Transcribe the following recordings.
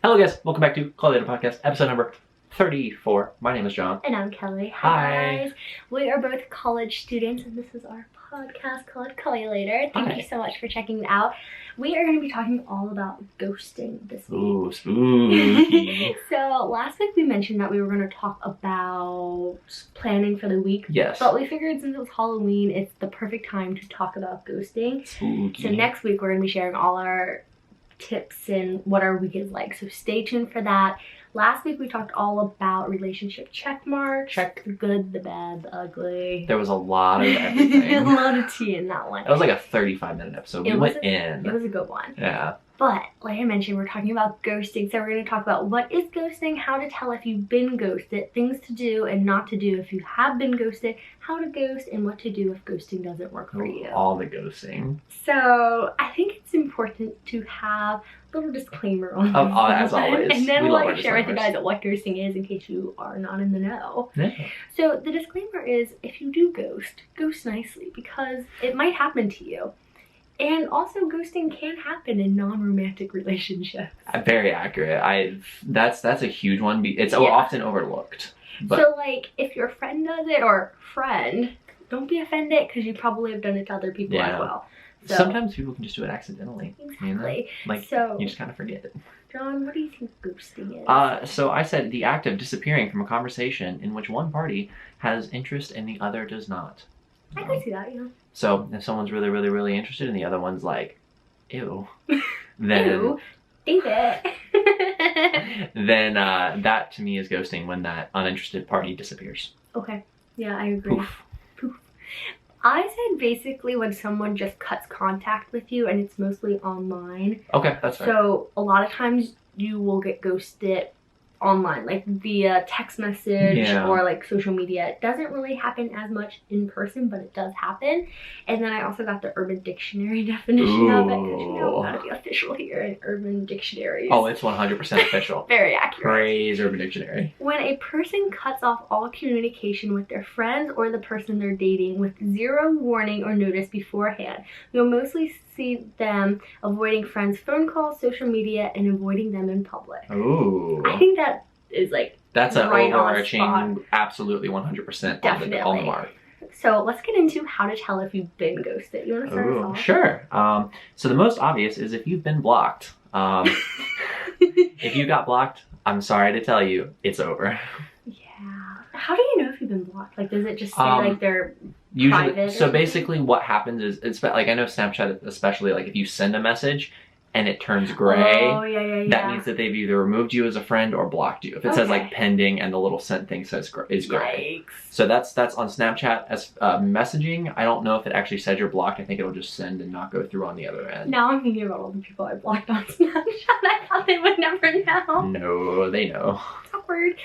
Hello guys, welcome back to Callyalater Podcast, episode number 34. My name is John. And I'm Kelly. Hi. Guys. We are both college students and this is our podcast called Callyalater. Thank you so much for checking it out. We are going to be talking all about ghosting this week. Ooh, spooky. So last week we mentioned that we were going to talk about planning for the week. Yes. But we figured since it was Halloween, it's the perfect time to talk about ghosting. Spooky. So next week we're going to be sharing all our tips and what our week is like. So stay tuned for that. Last week we talked all about relationship check marks. Check. The good, the bad, the ugly. There was a lot of everything. A lot of tea in that one. That was like a 35-minute episode. We went in. It was a good one. Yeah. But like I mentioned, we're talking about ghosting. So we're going to talk about what is ghosting, how to tell if you've been ghosted, things to do and not to do if you have been ghosted, how to ghost, and what to do if ghosting doesn't work for you. All the ghosting. So I think it's important to have a little disclaimer on this. As always. And then we we'll love our share with you disclaimers. guys what ghosting is in case you are not in the know. Yeah. So the disclaimer is if you do ghost nicely because it might happen to you. And also ghosting can happen in non-romantic relationships. Very accurate. That's a huge one. It's often overlooked. But So like if your friend does it or friend, don't be offended because you probably have done it to other people as well. So, sometimes people can just do it accidentally. exactly. You know? Like So you just kind of forget it. John, what do you think ghosting is? So I said the act of disappearing from a conversation in which one party has interest and the other does not. I could see that, yeah. So if someone's really, really, really interested and the other one's like, ew, then Ew, David. then that to me is ghosting when that uninterested party disappears. Okay, yeah, I agree. Poof. Poof. I said basically when someone just cuts contact with you and it's mostly online. Okay, that's fair. So a lot of times you will get ghosted online, like via text message or like social media. It doesn't really happen as much in person, but it does happen. And then I also got the Urban Dictionary definition of it, because you know I'm gotta be official here in Urban Dictionary. Oh, it's 100% official. Very accurate. Praise Urban Dictionary. When a person cuts off all communication with their friends or the person they're dating with zero warning or notice beforehand, you'll mostly see them avoiding friends' phone calls, social media, and avoiding them in public. Ooh. I think that is like that's an right overarching, absolutely 100% on the mark. So let's get into how to tell if you've been ghosted. You want to start us off? Sure. So the most obvious is if you've been blocked. If you got blocked, I'm sorry to tell you, it's over. Yeah. How do you know if you've been blocked? Like, does it just say like they're usually private? So basically what happens is, it's like I know Snapchat especially, like if you send a message and it turns gray, that means that they've either removed you as a friend or blocked you. If it says like pending and the little sent thing says is gray. Yikes. So that's on Snapchat as messaging. I don't know if it actually says you're blocked. I think it'll just send and not go through on the other end. Now I'm thinking about all the people I blocked on Snapchat. I thought they would never know. No, they know. It's awkward.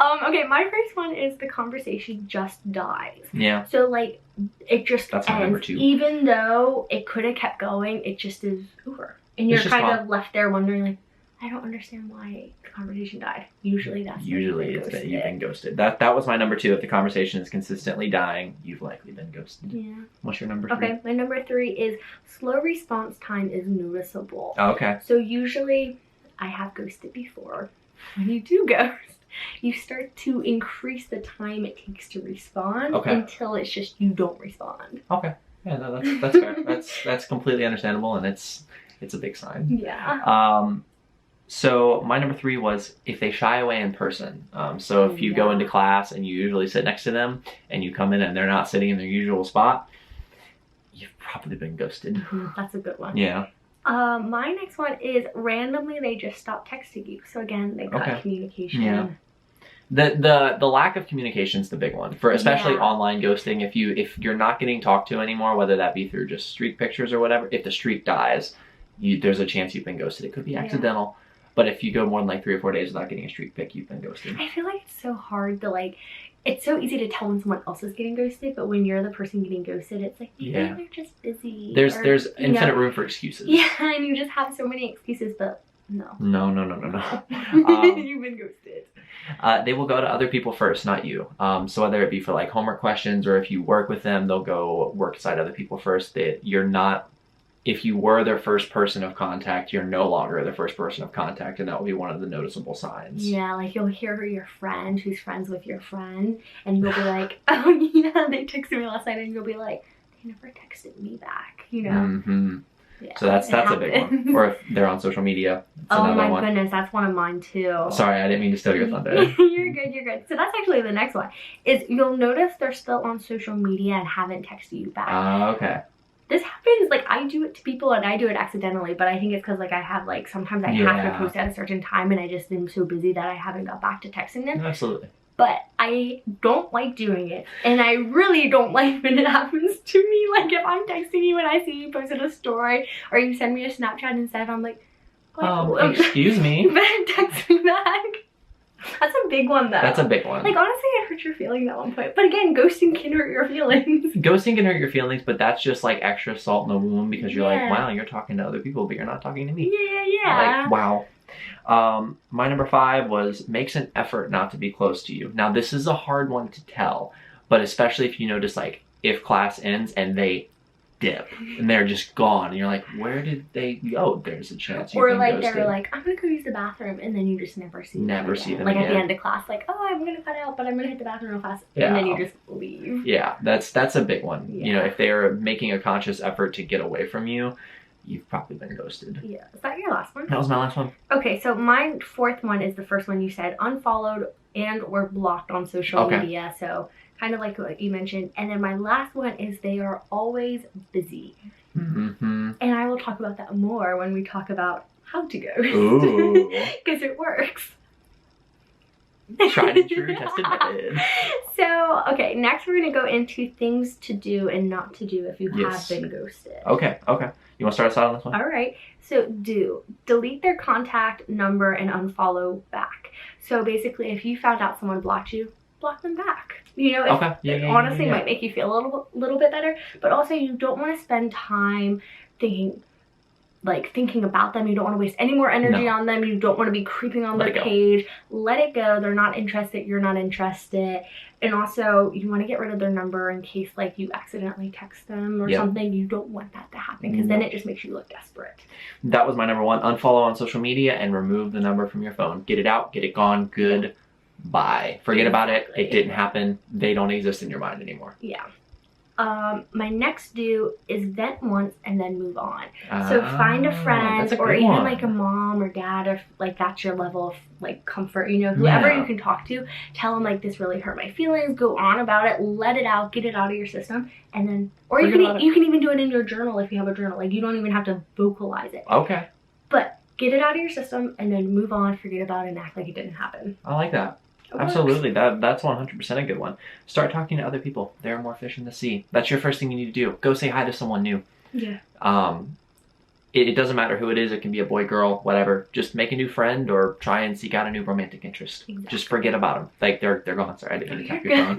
Okay, my first one is the conversation just dies. Yeah. So like it just That's my number 2. Even though it could have kept going, it just is over. And you're kind of left there wondering like, I don't understand why the conversation died. Usually that's it's that you've been ghosted. That was my number 2. If the conversation is consistently dying, you've likely been ghosted. Yeah. What's your number 3? Okay, my number 3 is slow response time is noticeable. Oh, okay. So usually I have ghosted before. When you do ghost, you start to increase the time it takes to respond until it's just you don't respond. Okay. Yeah, no, that's fair. that's completely understandable, and it's a big sign. Yeah. So my number 3 was if they shy away in person. So if you go into class and you usually sit next to them and you come in and they're not sitting in their usual spot, you've probably been ghosted. That's a good one. Yeah. My next one is randomly they just stop texting you. So again, they cut communication. Yeah. The lack of communication is the big one for especially online ghosting. If you're not getting talked to anymore, whether that be through just streak pictures or whatever, if the streak dies, there's a chance you've been ghosted. It could be accidental, but if you go more than like 3 or 4 days without getting a streak pic, you've been ghosted. I feel like it's so hard to like. It's so easy to tell when someone else is getting ghosted, but when you're the person getting ghosted, it's like they're just busy. There's infinite room for excuses. Yeah, and you just have so many excuses, but no. No. You've been ghosted. They will go to other people first, not you. So whether it be for like homework questions or if you work with them, they'll go work beside other people first. You're not if you were their first person of contact, you're no longer the first person of contact, and that will be one of the noticeable signs. Yeah, like you'll hear your friend who's friends with your friend, and you'll be like, oh yeah, they texted me last night, and you'll be like, they never texted me back, you know? Mm-hmm. Yeah, so that's a big one. Or if they're on social media, oh my goodness, that's one of mine too. Sorry, I didn't mean to steal your thunder. You're good. So that's actually the next one. Is you'll notice they're still on social media and haven't texted you back. Okay. This happens, like I do it to people and I do it accidentally, but I think it's because like I have like, sometimes I have to post at a certain time and I just am so busy that I haven't got back to texting them. Absolutely. But I don't like doing it, and I really don't like when it happens to me. Like if I'm texting you and I see you posted a story or you send me a Snapchat instead, I'm like, excuse me. You better text me back. That's a big one though. That's a big one. Like honestly, it hurt your feelings at one point. But again, ghosting can hurt your feelings. Ghosting can hurt your feelings, but that's just like extra salt in the wound because you're like, wow, you're talking to other people, but you're not talking to me. Yeah. Like, wow. My number 5 was makes an effort not to be close to you. Now this is a hard one to tell, but especially if you notice like if class ends and they dip and they're just gone and you're like, where did they go? There's a chance you or can like ghosted. They're like, I'm gonna go use the bathroom, and then you just never see them again. Like at the end of class, like, oh, I'm gonna cut out, but I'm gonna hit the bathroom real fast, and then you just leave. Yeah, that's a big one. You know, if they're making a conscious effort to get away from you, you've probably been ghosted. Yeah. Is that your last one? That was my last one. Okay, so my 4th one is the first one you said, unfollowed and or blocked on social media. So kind of like what you mentioned. And then my last one is they are always busy. Mm-hmm. And I will talk about that more when we talk about how to ghost. Ooh. Because it works. Tried and true, tested method. So, okay, next we're going to go into things to do and not to do if you have been ghosted. Okay. You want to start us out on this one? All right. So, delete their contact number and unfollow back. So, basically, if you found out someone blocked you, block them back. You know, it honestly might make you feel a little bit better, but also you don't want to spend time thinking about them. You don't want to waste any more energy on them. You don't want to be creeping on their page. Let it go. They're not interested. You're not interested. And also you want to get rid of their number in case like you accidentally text them or something. You don't want that to happen because then it just makes you look desperate. That was my number 1. Unfollow on social media and remove the number from your phone. Get it out. Get it gone. Good. Bye. Forget about it. It didn't happen. They don't exist in your mind anymore. Yeah. My next do is vent once and then move on. So find a friend or even like a mom or dad, or like that's your level of like comfort, you know, whoever you can talk to, tell them like this really hurt my feelings, go on about it, let it out, get it out of your system, and then, or you can even do it in your journal if you have a journal. Like you don't even have to vocalize it. Okay. But get it out of your system and then move on, forget about it, and act like it didn't happen. I like that. Absolutely. That's 100% a good one. Start talking to other people. There are more fish in the sea. That's your first thing you need to do. Go say hi to someone new. Yeah. It doesn't matter who it is. It can be a boy, girl, whatever. Just make a new friend or try and seek out a new romantic interest. Exactly. Just forget about them. Like they're gone. Sorry, I didn't mean to tap your phone.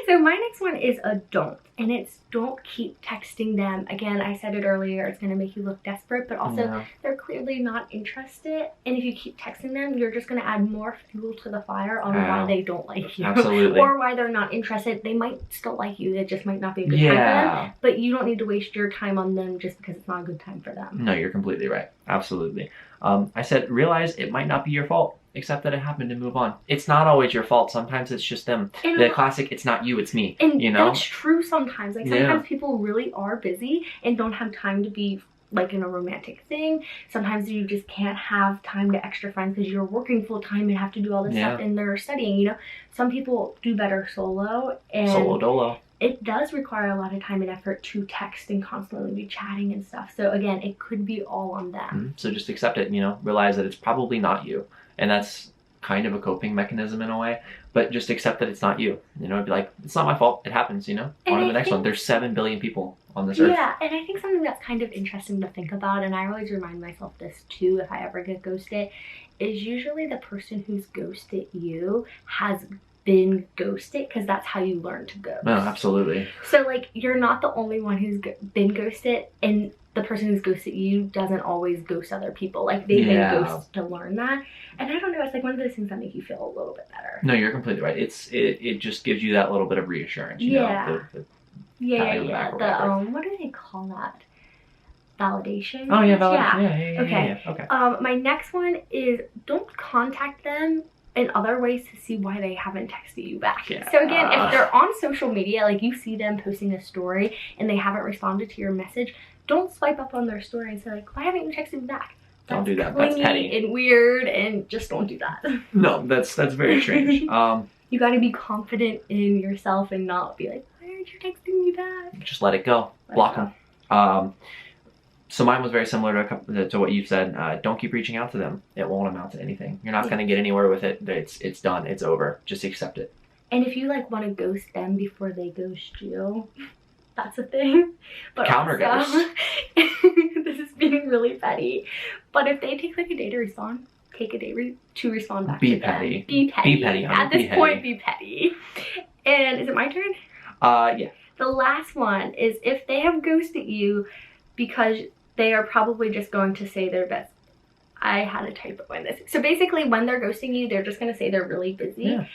So my next one is a don't. And it's don't keep texting them. Again, I said it earlier, it's going to make you look desperate, but also they're clearly not interested. And if you keep texting them, you're just going to add more fuel to the fire on why they don't like you. Absolutely. Or why they're not interested. They might still like you. It just might not be a good time for them. But you don't need to waste your time on them just because it's not a good time for them. No, you're completely right. Absolutely. I said realize it might not be your fault. Accept that it happened and move on. It's not always your fault. Sometimes it's just them. And the classic, it's not you, it's me. And you know? That's true sometimes. Like sometimes people really are busy and don't have time to be like in a romantic thing. Sometimes you just can't have time to extra friends because you're working full time and have to do all this stuff and they're studying, you know. Some people do better solo and solo dolo. It does require a lot of time and effort to text and constantly be chatting and stuff. So again, it could be all on them. So just accept it, you know, realize that it's probably not you. And that's kind of a coping mechanism in a way, but just accept that it's not you. You know, be like, it's not my fault. It happens, you know. On to the next one. There's 7 billion people on this earth. Yeah, and I think something that's kind of interesting to think about, and I always remind myself this too if I ever get ghosted, is usually the person who's ghosted you has been ghosted because that's how you learn to ghost. No, absolutely. So like you're not the only one who's been ghosted, and the person who's ghosted you doesn't always ghost other people. Like they've been ghosted to learn that. And I don't know, it's like one of those things that make you feel a little bit better. No, you're completely right. It just gives you that little bit of reassurance, you know? What do they call that? validation. Oh yeah, validation. Yeah. Okay. My next one is don't contact them in other ways to see why they haven't texted you back. Yeah. So again, if they're on social media, like you see them posting a story and they haven't responded to your message, don't swipe up on their story and say like, why haven't you texted me back? Don't do that. That's petty and weird, and just don't do that. No, that's very strange. You got to be confident in yourself and not be like, why aren't you texting me back? Just let it go. Block them. So mine was very similar to what you said. Don't keep reaching out to them. It won't amount to anything. You're not going to get anywhere with it. It's done. It's over. Just accept it. And if you like want to ghost them before they ghost you, that's a thing. But counter ghost. This is being really petty. But if they take like a day to respond, take a day to respond back. Be petty. Be petty. Be petty. At this point, be petty. And is it my turn? Yeah. The last one is if they have ghosted you because they are probably just going to say their best. I had a typo in this. So basically when they're ghosting you, they're just going to say they're really busy. Yeah.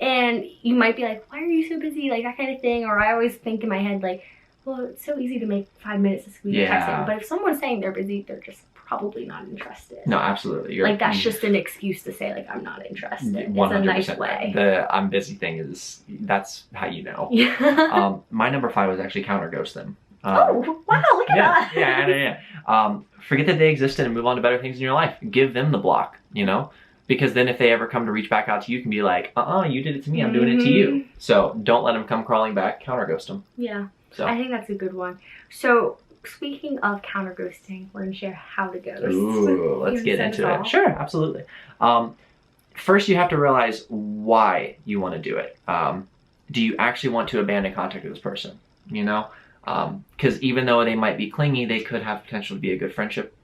And you might be like, why are you so busy? Like that kind of thing. Or I always think in my head like, well, it's so easy to make 5 minutes to squeeze a text in. But if someone's saying they're busy, they're just probably not interested. No, absolutely. Like that's just an excuse to say like, I'm not interested. 100%. It's a nice way. The I'm busy thing that's how you know. Yeah. My number 5 was actually counter ghost them. Oh, wow, look at that. Yeah. Forget that they existed and move on to better things in your life. Give them the block, you know? Because then if they ever come to reach back out to you, you can be like, you did it to me, I'm doing it to you. So don't let them come crawling back, counter ghost them. Yeah, so I think that's a good one. So speaking of counter ghosting, we're gonna share how to ghost. Ooh, let's get into it. Sure, absolutely. First you have to realize why you want to do it. Do you actually want to abandon contact with this person? You know? Because even though they might be clingy, they could have potential to be a good friendship.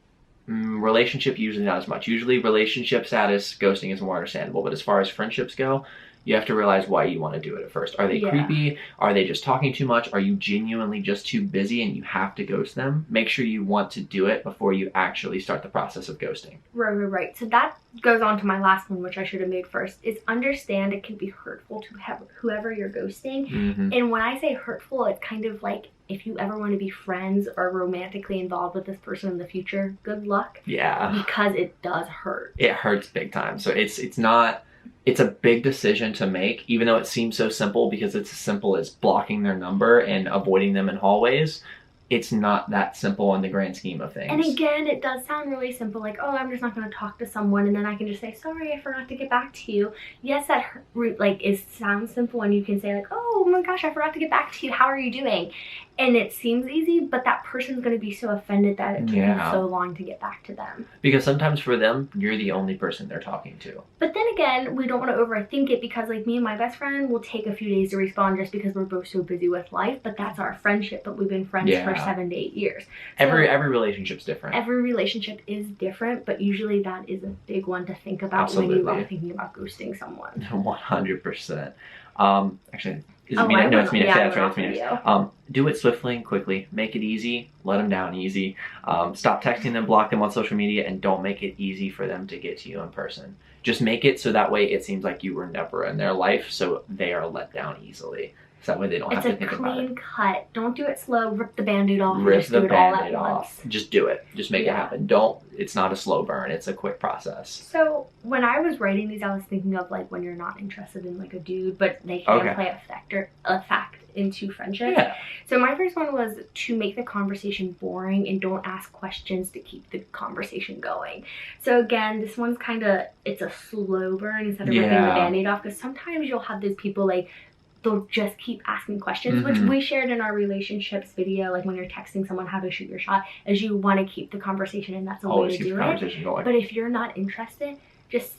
Relationship, usually not as much. Usually relationship status, ghosting is more understandable. But as far as friendships go, you have to realize why you want to do it at first. Are they creepy? Are they just talking too much? Are you genuinely just too busy and you have to ghost them? Make sure you want to do it before you actually start the process of ghosting. Right. So that goes on to my last one, which I should have made first, is understand it can be hurtful to whoever you're ghosting. And when I say hurtful, it's kind of like if you ever want to be friends or romantically involved with this person in the future, good luck. Yeah. Because it does hurt. It hurts big time. So it's a big decision to make, even though it seems so simple because it's as simple as blocking their number and avoiding them in hallways. It's not that simple in the grand scheme of things. And again, it does sound really simple, like, oh, I'm just not going to talk to someone and then I can just say, sorry, I forgot to get back to you. Yes, that sounds simple and you can say like, oh my gosh, I forgot to get back to you. How are you doing? And it seems easy, but that person's going to be so offended that it took you so long to get back to them. Because sometimes for them, you're the only person they're talking to. But then again, we don't want to overthink it because like me and my best friend will take a few days to respond just because we're both so busy with life. But that's our friendship. But we've been friends for 7 to 8 years. So every relationship's different. Every relationship is different, but usually that is a big one to think about when you are thinking about ghosting someone. 100%. Actually, is it me next? No, it's me next. Yeah, that's right, it's me next. Do it swiftly and quickly. Make it easy. Let them down easy. Stop texting them, block them on social media, and don't make it easy for them to get to you in person. Just make it so that way it seems like you were never in their life, so they are let down easily. So that way they don't have to think about it. It's a clean cut. Don't do it slow. Rip the Band-Aid off. Rip the Band-Aid off. Just do it. Just make it happen. It's not a slow burn. It's a quick process. So when I was writing these, I was thinking of like when you're not interested in like a dude, but they can play a fact into friendship. Yeah. So my first one was to make the conversation boring and don't ask questions to keep the conversation going. So again, this one's it's a slow burn instead of ripping the Band-Aid off, because sometimes you'll have those people like, they'll just keep asking questions, which we shared in our relationships video, like when you're texting someone how to shoot your shot, is you want to keep the conversation and that's a way to do it. Going. But if you're not interested, just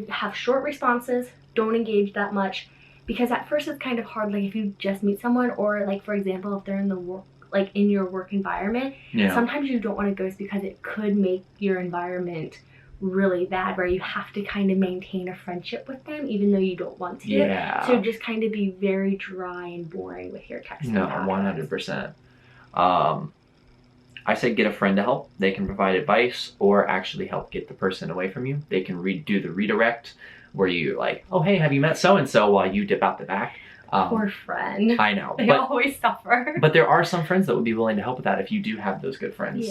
have short responses, don't engage that much, because at first it's kind of hard, like if you just meet someone, or like for example, if they're in the work, like in your work environment, sometimes you don't want to ghost because it could make your environment really bad, where you have to kind of maintain a friendship with them even though you don't want to. So just kind of be very dry and boring with your texting. No, 100%. I say get a friend to help. They can provide advice or actually help get the person away from you. They can do the redirect where you like, oh hey, have you met so-and-so, while you dip out the back. Poor friend. I know. They always suffer. But there are some friends that would be willing to help with that if you do have those good friends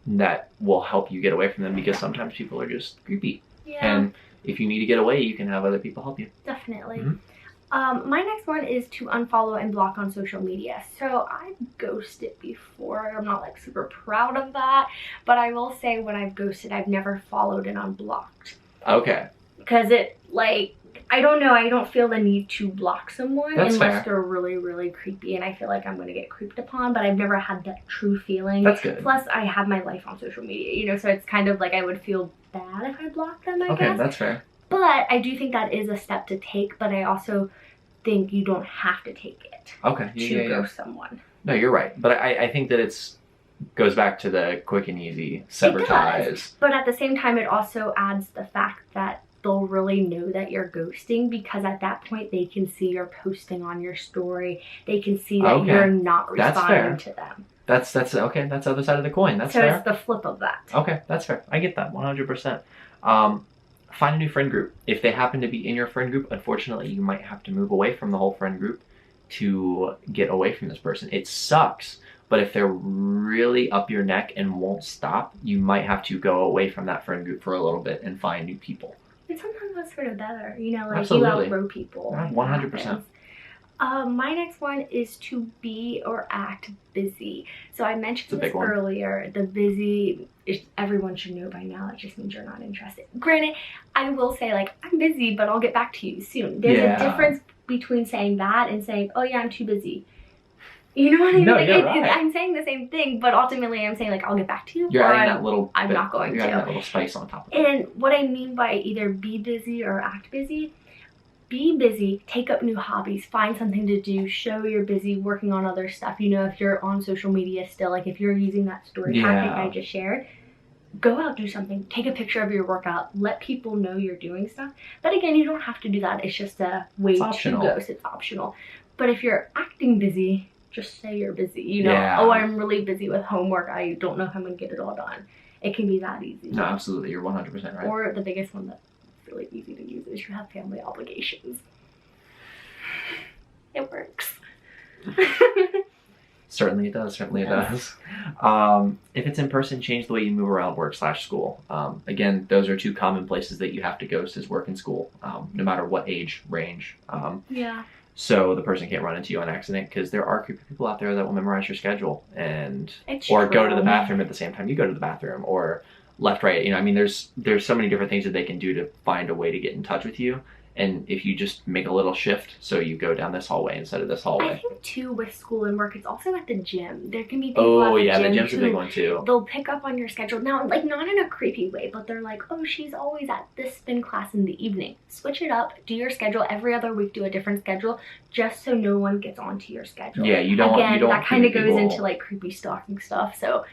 that will help you get away from them, because sometimes people are just creepy. Yeah. And if you need to get away, you can have other people help you. Definitely. My next one is to unfollow and block on social media. So I've ghosted before. I'm not like super proud of that, but I will say when I've ghosted, I've never followed and unblocked. Okay. Because it, like, I don't know, I don't feel the need to block someone unless fair. they're really, really creepy and I feel like I'm going to get creeped upon, but I've never had that true feeling. That's good. Plus, I have my life on social media, you know, so it's kind of like I would feel bad if I blocked them, I guess. Okay, that's fair. But I do think that is a step to take, but I also think you don't have to take it to ghost someone. No, you're right. But I think that goes back to the quick and easy sever ties. But at the same time, it also adds the fact that they'll really know that you're ghosting, because at that point they can see you're posting on your story. They can see that you're not responding to them. That's okay. That's the other side of the coin. That's fair. So it's the flip of that. Okay, that's fair. I get that 100%. Find a new friend group. If they happen to be in your friend group, unfortunately, you might have to move away from the whole friend group to get away from this person. It sucks, but if they're really up your neck and won't stop, you might have to go away from that friend group for a little bit and find new people. And sometimes that's for the better, you know, like Absolutely. you outgrow people. 100%. My next one is to be or act busy. So I mentioned this earlier, the busy, everyone should know by now, it just means you're not interested. Granted, I will say, like, I'm busy, but I'll get back to you soon. There's a difference between saying that and saying, oh yeah, I'm too busy. You know what I mean? No, like, you're right. I'm saying the same thing, but ultimately I'm saying, like, I'll get back to you. You're adding that little I'm not going to. You're adding that little spice on top of it. And what I mean by either be busy or act busy, be busy, take up new hobbies, find something to do, show you're busy working on other stuff. You know, if you're on social media still, like if you're using that story tactic I just shared, go out, do something, take a picture of your workout, let people know you're doing stuff. But again, you don't have to do that. It's just a way to ghost. It's optional. But if you're acting busy, just say you're busy. You know, oh, I'm really busy with homework. I don't know if I'm going to get it all done. It can be that easy. No, absolutely. You're 100% right. Or the biggest one that's really easy to use is you have family obligations. It works. Certainly it does. Certainly it does. If it's in person, change the way you move around work/school. Again, those are two common places that you have to ghost, is work and school, no matter what age range. So the person can't run into you on accident, because there are creepy people out there that will memorize your schedule and go to the bathroom at the same time you go to the bathroom, or left, right. You know, I mean, there's so many different things that they can do to find a way to get in touch with you. And if you just make a little shift, so you go down this hallway instead of this hallway. I think too, with school and work, it's also at the gym. There can be people at the gym. The gym's a big one too. They'll pick up on your schedule. Now, like, not in a creepy way, but they're like, oh, she's always at this spin class in the evening. Switch it up. Do your schedule every other week. Do a different schedule, just so no one gets onto your schedule. Yeah, you don't. Again, that kind of goes into like creepy stalking stuff. So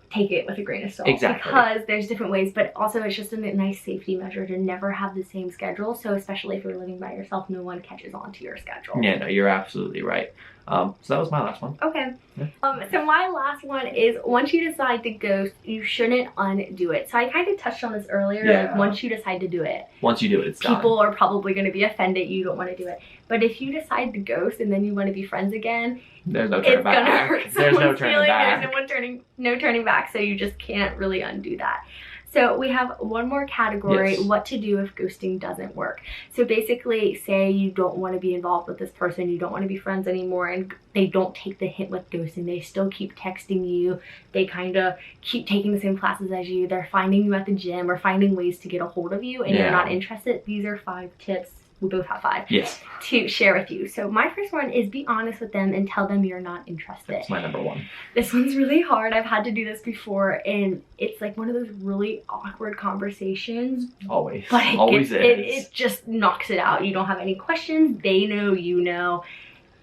take it with a grain of salt. Exactly. Because there's different ways, but also it's just a nice safety measure to never have the same schedule. So especially if you're living by yourself, no one catches on to your schedule. Yeah, no, you're absolutely right. So that was my last one. Okay. Yeah. So my last one is, once you decide to ghost, you shouldn't undo it. So I kind of touched on this earlier. Yeah. Like, once you decide to do it. Once you do it, it's done. People are probably going to be offended. You don't want to do it. But if you decide to ghost and then you want to be friends again, there's no turning back. It's gonna hurt There's no someone's turning feeling. back. There's no turning back. So you just can't really undo that. So we have one more category, what to do if ghosting doesn't work. So basically, say you don't want to be involved with this person, you don't want to be friends anymore, and they don't take the hint with ghosting. They still keep texting you. They kind of keep taking the same classes as you. They're finding you at the gym or finding ways to get a hold of you, and you're not interested. These are 5 tips. We both have 5. Yes. To share with you. So my first one is, be honest with them and tell them you're not interested. That's my number 1. This one's really hard. I've had to do this before, and it's like one of those really awkward conversations. Always. But it just knocks it out. You don't have any questions. They know, you know,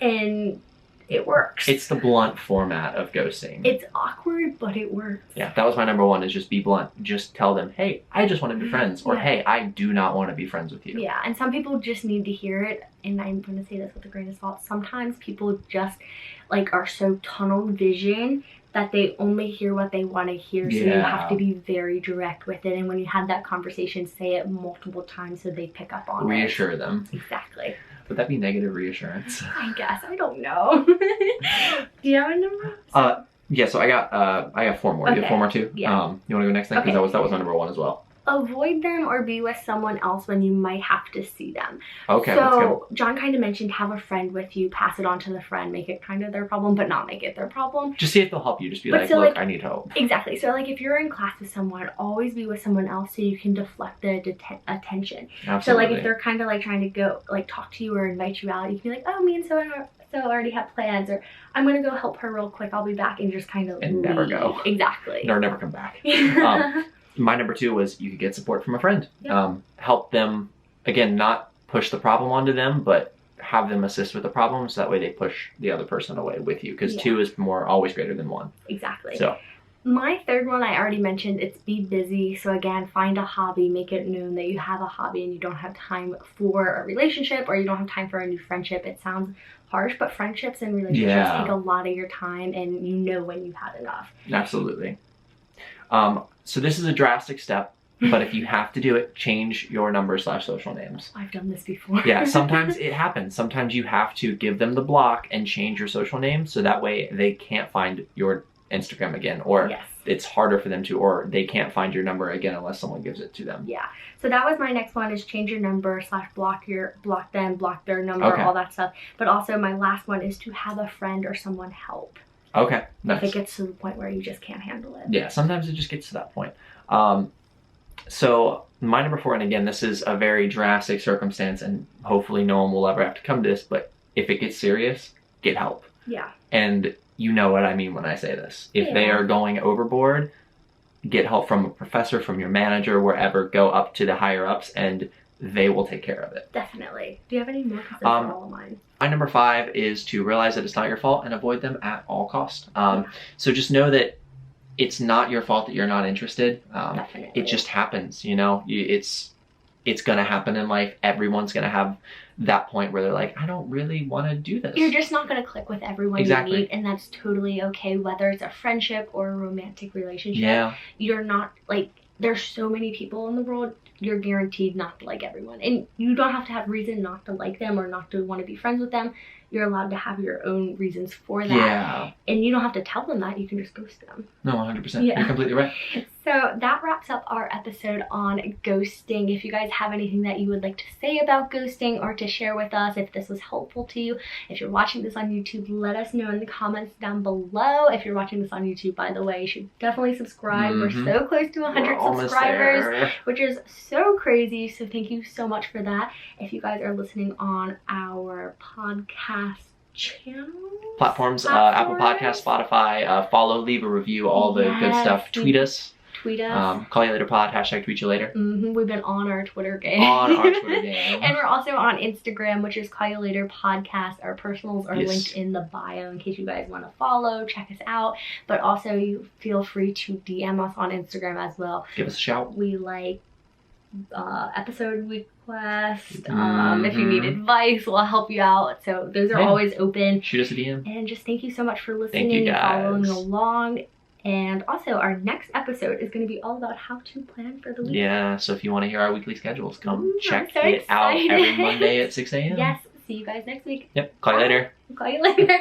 and it works. It's the blunt format of ghosting. It's awkward, but it works. Yeah, that was my number 1, is just be blunt. Just tell them, hey, I just want to be friends. Or, hey, I do not want to be friends with you. Yeah, and some people just need to hear it. And I'm going to say this with a grain of salt. Sometimes people just, like, are so tunnel vision that they only hear what they want to hear. So you have to be very direct with it. And when you have that conversation, say it multiple times so they pick up on it. Reassure them. Exactly. Would that be negative reassurance? I guess. I don't know. Do you have a number? Yeah, so I got 4 more. Okay. You have 4 more too? Yeah. You want to go next then? Because Okay. that was my number 1 as well. Avoid them or be with someone else when you might have to see them. Okay, let's go. So John kind of mentioned have a friend with you, pass it on to the friend, make it kind of their problem, but not make it their problem. Just see if they'll help you. Just be But like, so, look, like, I need help. Exactly. So like if you're in class with someone, always be with someone else so you can deflect the attention. Absolutely. So like if they're kind of like trying to go like talk to you or invite you out, you can be like, oh, me and so already have plans, or I'm gonna go help her real quick, I'll be back, and just kind of and leave. never go. Exactly. Or never come back. My number 2 was you could get support from a friend. Yep. Help them, again, not push the problem onto them, but have them assist with the problem, so that way they push the other person away with you, because 2 is always greater than 1. Exactly. So my third one I already mentioned, it's be busy. So again, find a hobby, make it known that you have a hobby and you don't have time for a relationship, or you don't have time for a new friendship. It sounds harsh, but friendships and relationships take a lot of your time, and you know when you've had enough. Absolutely. So this is a drastic step, but if you have to do it, change your number/social names. I've done this before. Yeah, sometimes it happens. Sometimes you have to give them the block and change your social name, so that way they can't find your Instagram again, or it's harder for them to, or they can't find your number again unless someone gives it to them. Yeah. So that was my next one, is change your number / block them, block their number, all that stuff. But also my last one is to have a friend or someone help. Okay, nice. If it gets to the point where you just can't handle it. Yeah, sometimes it just gets to that point. So my number 4, and again, this is a very drastic circumstance, and hopefully no one will ever have to come to this, but if it gets serious, get help. Yeah. And you know what I mean when I say this. If they are going overboard, get help from a professor, from your manager, wherever. Go up to the higher ups, and they will take care of it. Definitely. Do you have any more? Because those are all of mine. My number 5 is to realize that it's not your fault and avoid them at all costs. So just know that it's not your fault that you're not interested. It just happens, you know. It's going to happen in life. Everyone's going to have that point where they're like, I don't really want to do this. You're just not going to click with everyone you meet, and that's totally okay, whether it's a friendship or a romantic relationship. Yeah. You're not, like, there's so many people in the world, you're guaranteed not to like everyone. And you don't have to have reason not to like them or not to want to be friends with them. You're allowed to have your own reasons for that. Yeah. And you don't have to tell them that. You can just ghost them. No, 100%. Yeah. You're completely right. So that wraps up our episode on ghosting. If you guys have anything that you would like to say about ghosting or to share with us, if this was helpful to you, if you're watching this on YouTube, let us know in the comments down below. If you're watching this on YouTube, by the way, you should definitely subscribe. We're so close to 100 subscribers, which is so crazy. So thank you so much for that. If you guys are listening on our podcast channel platforms, Apple Podcasts, Spotify, follow, leave a review, all the good stuff. Tweet us. Callyalater pod, #tweetyoulater. We've been on our Twitter game. And we're also on Instagram, which is Callyalater Podcast. Our personals are linked in the bio in case you guys want to follow, check us out. But also you feel free to DM us on Instagram as well. Give us a shout. We like episode request. If you need advice, we'll help you out. So those are always open. Shoot us a DM. And just thank you so much for listening and following along. And also, our next episode is going to be all about how to plan for the week. Yeah, so if you want to hear our weekly schedules, come check it out every Monday at 6 a.m. Yes, see you guys next week. Yep, call you later. Call you later.